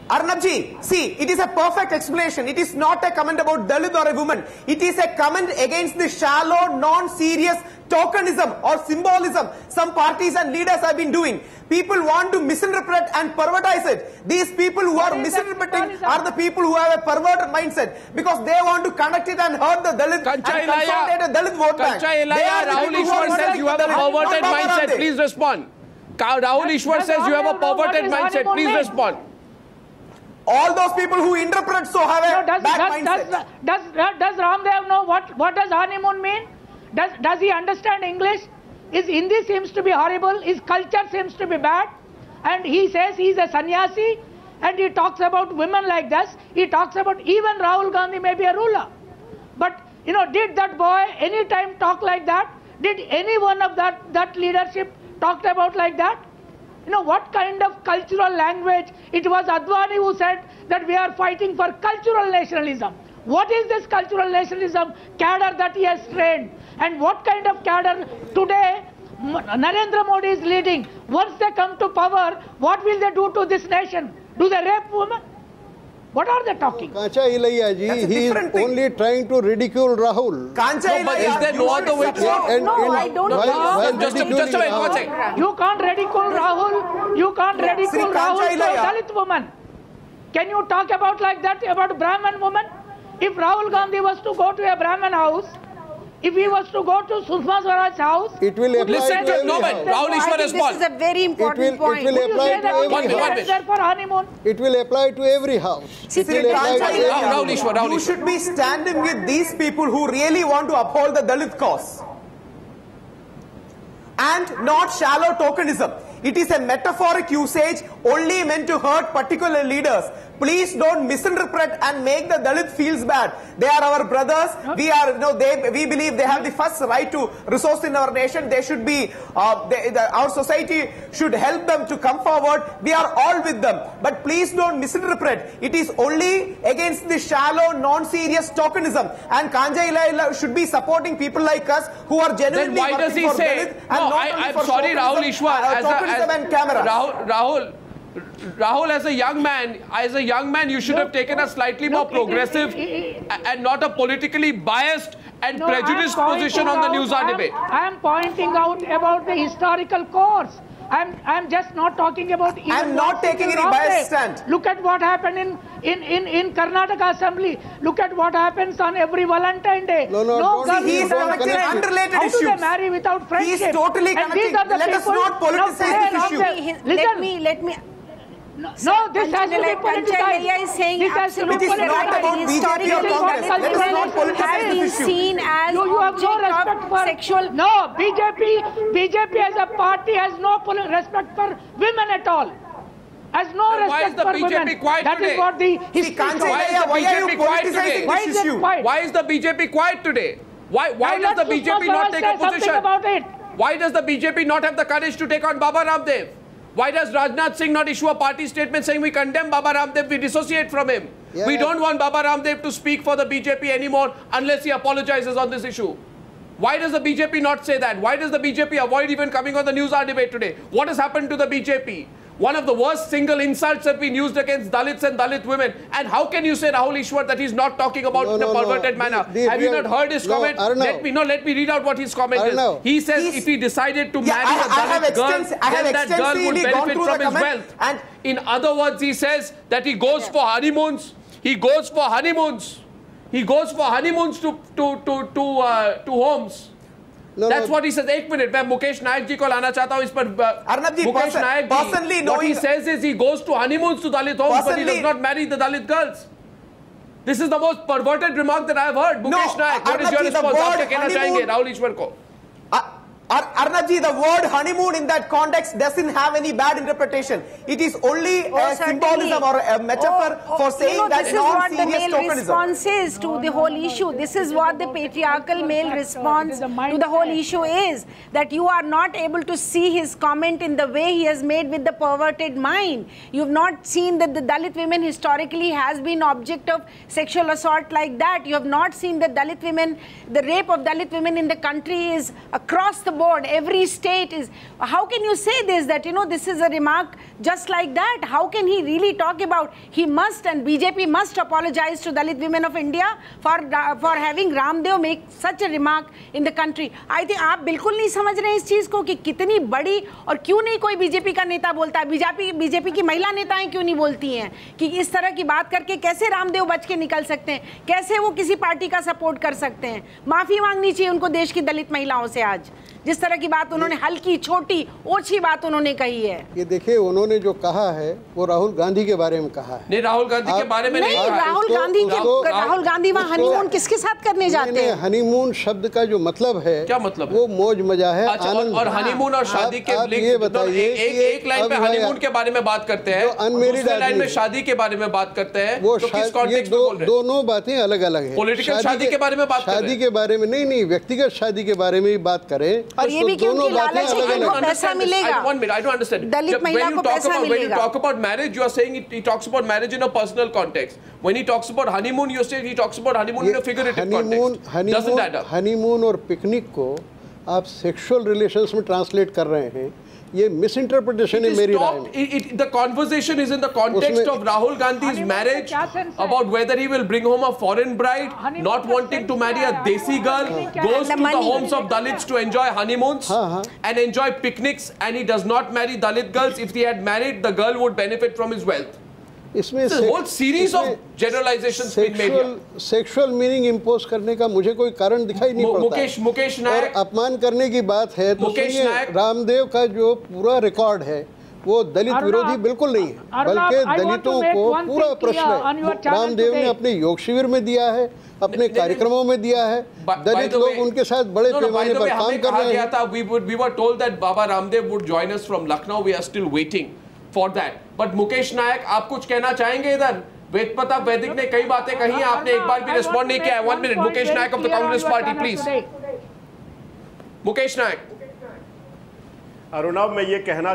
Arnabji, see, it is a perfect explanation. It is not a comment about Dalit or a woman. It is a comment against the shallow, non-serious tokenism or symbolism some parties and leaders have been doing. People want to misinterpret and pervertize it. These people who are misinterpreting are the people who have a perverted mindset because they want to connect it and hurt the Dalit and consolidate a Dalit vote bank. Rahul Ishwar says you have a perverted mindset. Please respond. Rahul Ishwar says you have a perverted mindset. Please respond. All those people who interpret so have a bad mindset. Does Ramdev know what does honeymoon mean? Does he understand English? His Hindi seems to be horrible. His culture seems to be bad. And he says he's a sannyasi. And he talks about women like this. He talks about even Rahul Gandhi may be a ruler. But, you know, did that boy any time talk like that? Did any one of that leadership talked about like that? You know, what kind of cultural language? It was Advani who said that we are fighting for cultural nationalism. What is this cultural nationalism cadre that he has trained? And what kind of cadre today Narendra Modi is leading? Once they come to power, what will they do to this nation? Do they rape women? What are they talking? Kancha Ilaiah ji, he is only trying to ridicule Rahul. Kancha but is there no other way? No, I don't know. Just a minute, one second. You can't ridicule Rahul. You can't ridicule Rahul to a Dalit woman. Can you talk about like that about a Brahmin woman? If Rahul Gandhi was to go to a Brahmin house, if he was to go to Sushma Swaraj's house, it will apply to every house. Rahul Ishwar respond. This is a very important point. It will apply to every house. For honeymoon? It will apply to every house. Rahul Ishwar. You should be standing with these people who really want to uphold the Dalit cause. And not shallow tokenism. It is a metaphoric usage only meant to hurt particular leaders. Please don't misinterpret and make the Dalit feels bad. They are our brothers. We are, we believe they have the first right to resource in our nation. They should be, our society should help them to come forward. We are all with them. But please don't misinterpret. It is only against the shallow, non-serious tokenism. And Kancha Ilaiah should be supporting people like us who are genuinely then why does he say? No, I'm sorry, Rahul Ishwar. Rahul, as a young man, you should have taken a slightly more progressive and not a politically biased and prejudiced position on the News Hour debate. I am pointing out about the historical course. I'm just not talking about. I'm not taking any biased stand. Look at what happened in Karnataka Assembly. Look at what happens on every Valentine Day. No, he is connecting unrelated issues. How do they marry without friendship? He is totally connecting. Let us not politicize this issue. Let me. No, this has to be politicized. Is saying it is not about BJP or Congress. Let us not politicize this issue. Seen as you have no respect for sexual. No, BJP as a party has no respect for women at all. Has no respect for women. That is what the history shows. Why is the BJP quiet today? Why does the BJP not take a position? Why does the BJP not have the courage to take on Baba Ramdev? Why does Rajnath Singh not issue a party statement saying we condemn Baba Ramdev, we dissociate from him? Yeah. We don't want Baba Ramdev to speak for the BJP anymore unless he apologizes on this issue. Why does the BJP not say that? Why does the BJP avoid even coming on the News Hour debate today? What has happened to the BJP? One of the worst single insults have been used against Dalits and Dalit women. And how can you say, Rahul Ishwar, that he's not talking about in a perverted manner? Have you not heard his comment? Let me read out what his comment is. He says if he decided to marry a Dalit girl, then that girl would benefit from his wealth. And in other words, he says that he goes for honeymoons. He goes for honeymoons. He goes for honeymoons to homes. That's what he says. 1 minute, मैं मुकेश नायक जी को लाना चाहता हूँ इस पर. मुकेश नायक जी, what he says is he goes to honeymoons to Dalit homes, but he does not marry the Dalit girls. This is the most perverted remark that I have heard. Mukesh Nayak, what is your response? आपके कहना चाहेंगे राहुल ईश्वर को? Arnabji, the word honeymoon in that context doesn't have any bad interpretation. It is only a symbolism or a metaphor for saying that non-serious tokenism. This is what the male response is to the whole issue. This is what the patriarchal male response to the whole issue is. That you are not able to see his comment in the way he has made with the perverted mind. You have not seen that the Dalit women historically has been object of sexual assault like that. You have not seen that Dalit women, the rape of Dalit women in the country is across the board, every state is. How can you say this, that, you know, this is a remark just like that? How can he really talk about, he must, and BJP must apologize to Dalit women of India for having Ramdev make such a remark in the country? I think आप बिल्कुल नहीं समझ रहे हैं इस चीज को कि कितनी बड़ी, और क्यों नहीं कोई बीजेपी का नेता बोलता है, बीजेपी की महिला नेताएं क्यों नहीं बोलती हैं कि इस तरह की बात करके कैसे रामदेव बच के निकल सकते हैं, कैसे वो किसी पार्टी का सपोर्ट कर सकते हैं? माफी मांगनी चाहिए उनको देश की दलित महिलाओं से। आज जिस तरह की बात उन्होंने, हल्की छोटी ओछी बात उन्होंने कही है। ये देखिए, उन्होंने जो कहा है वो राहुल गांधी के बारे में कहा है। नहीं, राहुल गांधी के बारे में नहीं, राहुल गांधी वहाँ हनीमून किसके साथ करने जाते हैं? हनीमून शब्द का जो मतलब है, क्या मतलब? वो मौज मजा है, आनंद। और हनीमून और शादी के ये बताइए, एक लाइन पे हनीमून के बारे में बात करते हैं, अनमेरिड लाइन में शादी के बारे में बात करते हैं, वो दोनों बातें अलग अलग है। पॉलिटिकल शादी के बारे में बात, शादी के बारे में नहीं, व्यक्तिगत शादी के बारे में भी बात करें। और ये भी क्योंकि लालच है कि उनको पैसा मिलेगा। 1 minute, I don't understand. दलित महिला को पैसा मिलेगा। When you talk about marriage, you are saying he talks about marriage in a personal context. When he talks about honeymoon, you say he talks about honeymoon in a figurative context. Doesn't add up. Honeymoon और picnic को आप sexual relations में translate कर रहे हैं, ये मिसइंटरप्रिटेशन है मेरी राय में। The conversation is in the context of Rahul Gandhi's marriage, about whether he will bring home a foreign bride, not wanting to marry a desi girl, goes to the homes of Dalits to enjoy honeymoons and enjoy picnics, and he does not marry Dalit girls. If he had married, the girl would benefit from his wealth. इसमें whole series of generalizations being made here. Sexual meaning impose करने का मुझे कोई कारण दिखाई नहीं पड़ता। मुकेश नायक, और अपमान करने की बात है तो सुनिए, रामदेव का जो पूरा रिकॉर्ड है वो दलित विरोधी बिल्कुल नहीं है, बल्कि दलितों को पूरा प्रश्न है। रामदेव ने अपने योग शिविर में दिया है, अपने कार्यक्रमों में दिया है, दलित लोग उनके साथ बड़े पैमाने पर काम कर रहे हैं। We were told that Baba Ramdev would join us from Lucknow. We are still waiting for that. But Mukesh नायक, आप कुछ कहना चाहेंगे इधर? वेद प्रताप वैदिक ने कई बातें कही, आपने एक बार भी रिस्पॉन्ड नहीं किया। 1 minute, Mukesh Nayak of the Congress party, please. Mukesh Nayak. Arunav, मैं ये कहना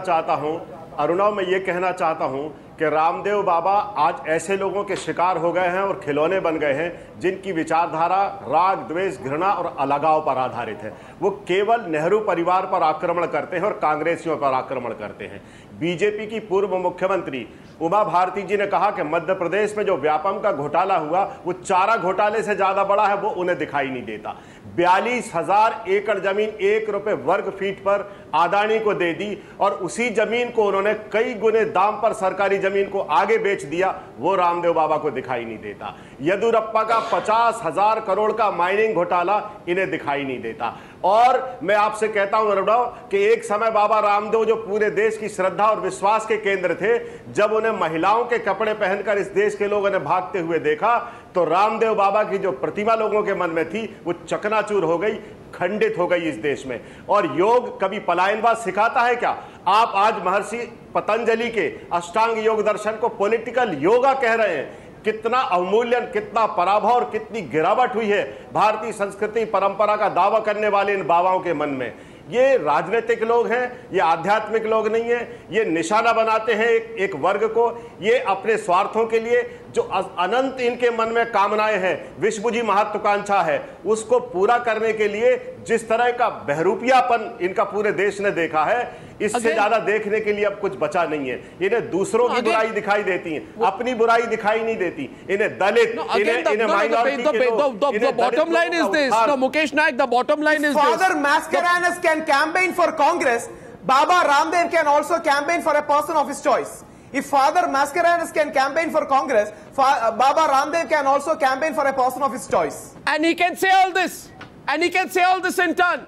चाहता हूं कि रामदेव बाबा आज ऐसे लोगों के शिकार हो गए हैं और खिलौने बन गए हैं जिनकी विचारधारा राग, द्वेष, घृणा और अलगाव पर आधारित है। वो केवल नेहरू परिवार पर आक्रमण करते हैं और कांग्रेसियों पर आक्रमण करते हैं। बीजेपी की पूर्व मुख्यमंत्री उमा भारती जी ने कहा कि मध्य प्रदेश में जो व्यापम का घोटाला हुआ वो चारा घोटाले से ज्यादा बड़ा है, वो उन्हें दिखाई नहीं देता। 42,000 एकड़ जमीन 1 रुपए वर्ग फीट पर अदानी को दे दी और उसी जमीन को उन्होंने कई गुने दाम पर सरकारी जमीन को आगे बेच दिया, वो रामदेव बाबा को दिखाई नहीं देता। येदियुरप्पा का 50,000 करोड़ का माइनिंग घोटाला इन्हें दिखाई नहीं देता। और मैं आपसे कहता हूं अरुणव कि एक समय बाबा रामदेव जो पूरे देश की श्रद्धा और विश्वास के केंद्र थे, जब उन्हें महिलाओं के कपड़े पहनकर इस देश के लोगों ने भागते हुए देखा तो रामदेव बाबा की जो प्रतिमा लोगों के मन में थी वो चकनाचूर हो गई, खंडित हो गई इस देश में। और योग कभी पलायनवाद सिखाता है क्या? आप आज महर्षि पतंजलि के अष्टांग योग दर्शन को पॉलिटिकल योगा कह रहे हैं। कितना अवमूल्यन, कितना पराभव और कितनी गिरावट हुई है भारतीय संस्कृति परंपरा का दावा करने वाले इन बाबाओं के मन में। ये राजनीतिक लोग हैं, ये आध्यात्मिक लोग नहीं है। ये निशाना बनाते हैं एक वर्ग को, ये अपने स्वार्थों के लिए जो अनंत इनके मन में कामनाएं हैं, विश्व जी महत्वाकांक्षा है, उसको पूरा करने के लिए जिस तरह का बहरूपियापन इनका पूरे देश ने देखा है, इससे ज्यादा देखने के लिए अब कुछ बचा नहीं है। इन्हें दूसरों की बुराई दिखाई देती है, अपनी बुराई दिखाई नहीं देती। इन्हें दलित, इन्हें माइनॉरिटी के लोग, the bottom line is this. No, Mukesh Naik, the bottom line is this. Father Mascarenhas can campaign for Congress. Baba Ramdev can also campaign for a person of his choice. If Father Mascarenhas can campaign for Congress, Baba Ramdev can also campaign for a person of his choice. And he can say all this. And he can say all this in turn.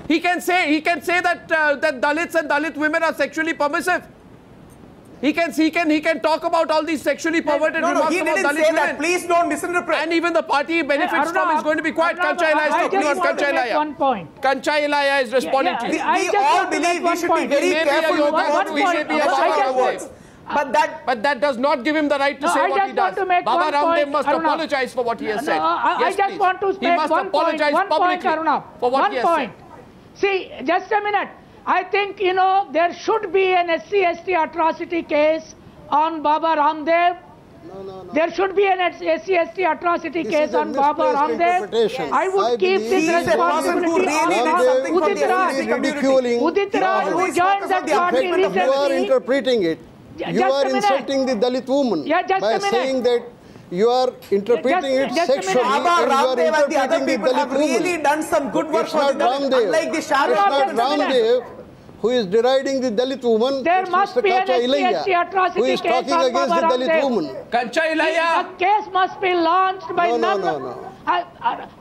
He can say that that Dalits and Dalit women are sexually permissive. He can talk about all these sexually perverted remarks about Dalit women. No, he didn't say that. Please don't misinterpret. And even the party he benefits from is going to be quiet. Kancha Ilaiah is talking on Kancha Ilaiah. One point. Kancha Ilaiah is responding to you. We all believe we should be very careful with what we say about our words. But that does not give him the right to say what he does. Baba Ramdev must apologize for what he has said. I just want to make one point, Aruna. For what he has said. See, just a minute. I think, there should be an SC/ST atrocity case on Baba Ramdev There should be an SC/ST atrocity case on Baba Ramdev. I would keep this responsibility on Udit Raj. Udit Raj, who joined that party recently. You are interpreting it. You are insulting the Dalit woman by saying that you are interpreting it sexually, Baba Ramdev and the other people have really done some good work for the Dalit, unlike the Ramdev, who is deriding the Dalit woman. There must be an SC/ST atrocity who is case talking on against Baba the Dalit Ramdev. woman. Kancha Ilaiah. A case must be launched by No.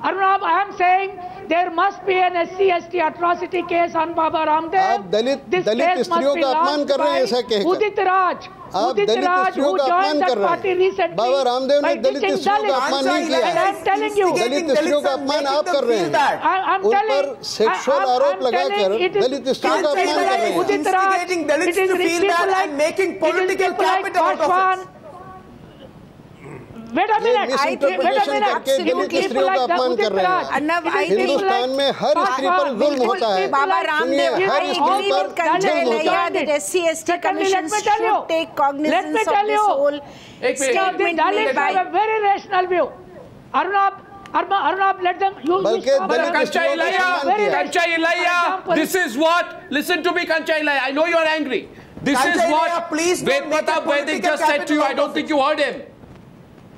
Arnab, I am saying there must be an SC/ST atrocity case on Baba Ramdev. आप दलित स्त्रियों का अपमान कर रहे हैं ऐसा कहकर। Udit Raj, आप दलित स्त्रियों का अपमान कर रहे हैं। बाबा रामदेव ने दलित स्त्रियों का अपमान नहीं किया है। दलित स्त्रियों का अपमान आप कर रहे हैं। उन पर सेक्सुअल आरोप लगाकर दलित स्त्रियों का अपमान कर रहे हैं। Instigating Dalits to feel bad and making political capital out of it. Wait a minute. मिसइंटरप्रिटेशन करके दलित स्त्रियों का अपमान कर रहे हैं। हिंदुस्तान में हर स्त्री पर जुल्म होता है। बाबा रामदेव, हर स्त्री पर जुल्म होता है। that SC/ST commission should take cognizance of this whole statement made by. A very rational view. Arnab, let them. Kancha Ilaiah, this is what. Listen to me, Kancha Ilaiah. I know you are angry. This is what Ved Pratap Vaidik just said to you. I don't think you heard him.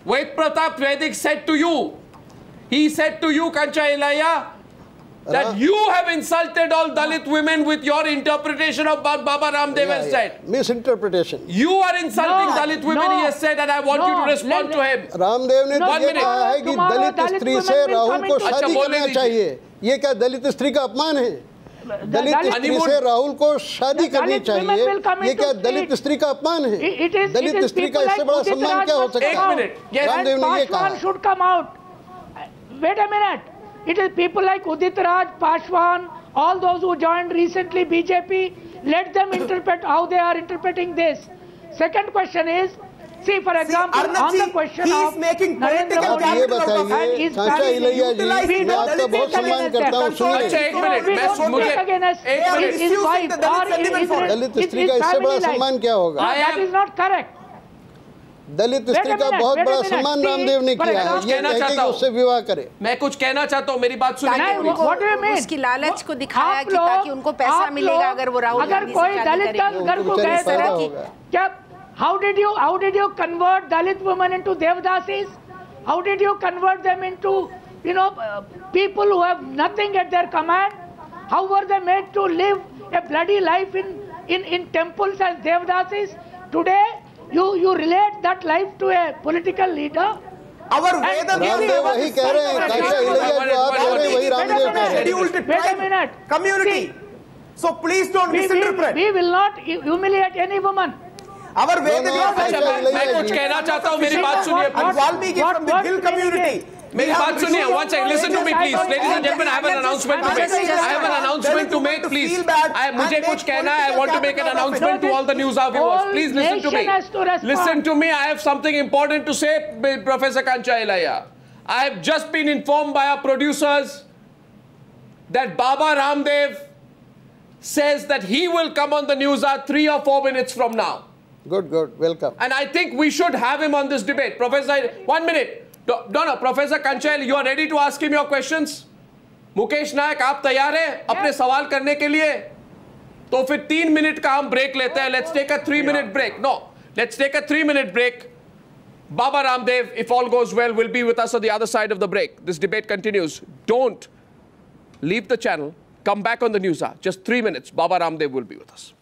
Ved Pratap Vaidik said to you, he said to you, Kancha Ilaiah, that you have insulted all Dalit women with your interpretation of what Baba Ramdev has said. Misinterpretation. You are insulting Dalit women, he has said, and I want you to respond to him. Ramdev ने तो ये कहा है कि दलित स्त्री से राहुल को शादी करना चाहिए। ये क्या दलित स्त्री का अपमान है? दलित स्त्री से राहुल को शादी करनी चाहिए। ये क्या दलित स्त्री का अपमान है? दलित स्त्री का इससे बड़ा सम्मान क्या हो सकता है? रामदेव ने ये कहा। should come out. Wait a minute. It is people like Udit Raj, Pashwan, all those who joined recently BJP. Let them interpret how they are interpreting this. Second question is, see, for example, on the question of Narendra Modi and his family, मैं आपका बहुत सम्मान करता हूँ। सुनिए, his wife or दलित स्त्री का इससे बड़ा सम्मान क्या होगा? That is not correct. दलित स्त्री का बहुत बड़ा सम्मान रामदेव ने किया है। ये कह के उससे विवाह करे। मैं कुछ कहना चाहता हूँ, मेरी बात सुनिए। उसकी लालच को दिखाया कि ताकि उनको पैसा मिलेगा अगर वो राहुल गांधी से शादी करेंगे। क्या How did you convert Dalit women into Devdasis? How did you convert them into, people who have nothing at their command? How were they made to live a bloody life in temples as Devdasis? Today, you relate that life to a political leader? Ramdev वही कह रहे हैं। कांचा इलैया जो आप कह रहे हैं वही रामदेव कह रहे हैं। Wait a minute. Community. So please don't misinterpret. We will not humiliate any woman. मैं कुछ कहना चाहता हूँ, मेरी बात सुनिए। मेरी बात सुनिए। One second, listen to me, please, ladies and gentlemen. I have an announcement to make. I have an announcement to make, please. मुझे कुछ कहना है. I want to make an announcement to all the news viewers. Please listen to me. Listen to me. I have something important to say, Professor Kancha Ilaiah. I have just been informed by our producers that Baba Ramdev says that he will come on the news 3 or 4 minutes from now. Good, welcome. And I think we should have him on this debate. Professor, 1 minute. No, Professor Kancha, you are ready to ask him your questions? Mukesh नायक, आप तैयार हैं अपने सवाल करने के लिए? तो फिर 3 मिनट का हम ब्रेक लेते हैं. Let's take a 3-minute break. No, let's take a 3-minute break. Baba Ramdev, if all goes well, will be with us on the other side of the break. This debate continues. Don't leave the channel. Come back on the news hour. Just 3 minutes. Baba Ramdev will be with us.